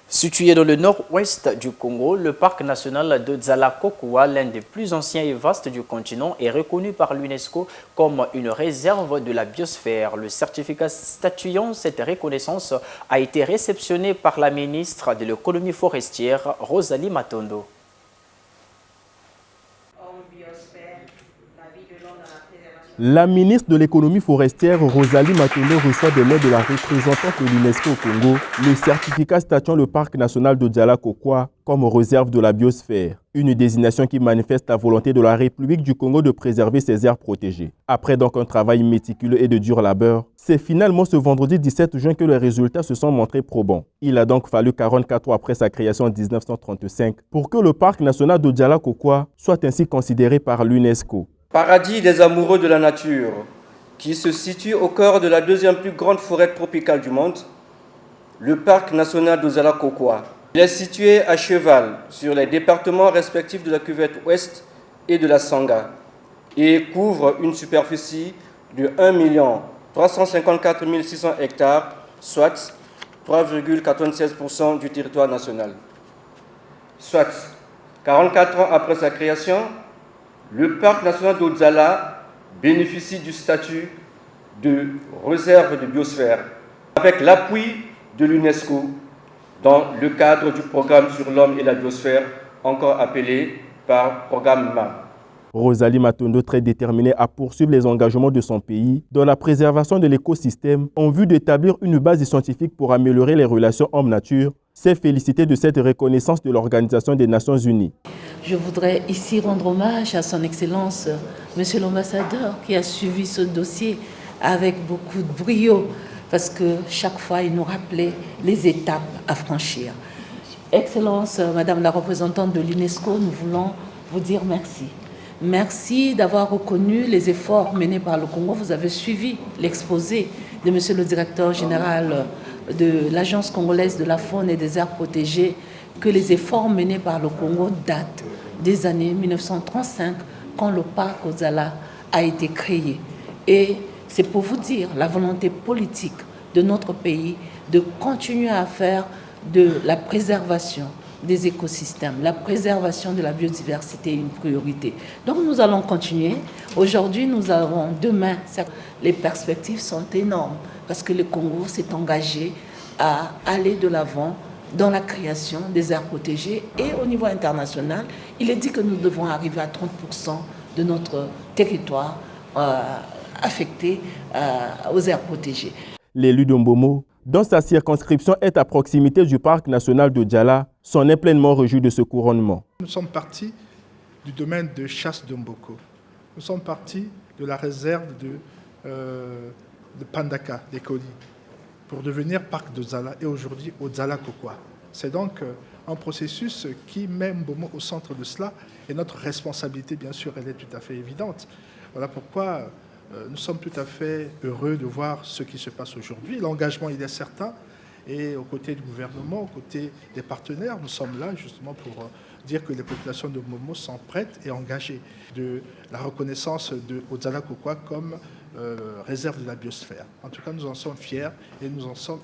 Situé dans le nord-ouest du Congo, le parc national de Dzala-Kokwa, l'un des plus anciens et vastes du continent, est reconnu par l'UNESCO comme une réserve de la biosphère. Le certificat statuant cette reconnaissance a été réceptionné par la ministre de l'économie forestière, Rosalie Matondo. La ministre de l'économie forestière, Rosalie Matondo, reçoit des mains de la représentante de l'UNESCO au Congo le certificat statuant le parc national de Dzala-Kokwa comme réserve de la biosphère, une désignation qui manifeste la volonté de la République du Congo de préserver ses aires protégées. Après donc un travail méticuleux et de dur labeur, c'est finalement ce vendredi 17 juin que les résultats se sont montrés probants. Il a donc fallu 44 ans après sa création en 1935 pour que le parc national de Dzala-Kokwa soit ainsi considéré par l'UNESCO. Paradis des amoureux de la nature, qui se situe au cœur de la deuxième plus grande forêt tropicale du monde, le parc national de Dzala-Kokwa. Il est situé à cheval sur les départements respectifs de la cuvette ouest et de la Sangha et couvre une superficie de 1 354 600 hectares, soit 3,96% du territoire national. Soit 44 ans après sa création, le parc national de Dzala bénéficie du statut de réserve de biosphère avec l'appui de l'UNESCO dans le cadre du programme sur l'homme et la biosphère, encore appelé par programme MAM. Rosalie Matondo, très déterminée à poursuivre les engagements de son pays dans la préservation de l'écosystème en vue d'établir une base scientifique pour améliorer les relations homme-nature, s'est félicitée de cette reconnaissance de l'Organisation des Nations Unies. Je voudrais ici rendre hommage à son Excellence, Monsieur l'ambassadeur, qui a suivi ce dossier avec beaucoup de brio, parce que chaque fois, il nous rappelait les étapes à franchir. Excellence, Madame la représentante de l'UNESCO, nous voulons vous dire merci. Merci d'avoir reconnu les efforts menés par le Congo. Vous avez suivi l'exposé de Monsieur le directeur général de l'Agence congolaise de la faune et des aires protégées, que les efforts menés par le Congo datent des années 1935, quand le parc Dzala a été créé. Et c'est pour vous dire la volonté politique de notre pays de continuer à faire de la préservation des écosystèmes, la préservation de la biodiversité une priorité. Donc nous allons continuer. Aujourd'hui, nous avons demain, les perspectives sont énormes parce que le Congo s'est engagé à aller de l'avant dans la création des aires protégées et au niveau international, il est dit que nous devons arriver à 30% de notre territoire affecté aux aires protégées. L'élu de Mbomo, dont sa circonscription est à proximité du parc national de Dzala, s'en est pleinement réjoui de ce couronnement. Nous sommes partis du domaine de chasse de Mboko. Nous sommes partis de la réserve de Pandaka, des Colis, pour devenir parc de Dzala et aujourd'hui au Dzala-Kokwa. C'est donc un processus qui met Mbomo au centre de cela et notre responsabilité, bien sûr, elle est tout à fait évidente. Voilà pourquoi nous sommes tout à fait heureux de voir ce qui se passe aujourd'hui. L'engagement, il est certain et aux côtés du gouvernement, aux côtés des partenaires, nous sommes là justement pour dire que les populations de Mbomo sont prêtes et engagées de la reconnaissance de Dzala-Kokwa comme réserve de la biosphère. En tout cas, nous en sommes fiers et nous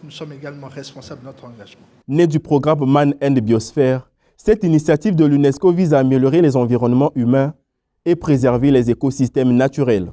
sommes également responsables de notre engagement. Né du programme Man and Biosphère, cette initiative de l'UNESCO vise à améliorer les environnements humains et préserver les écosystèmes naturels.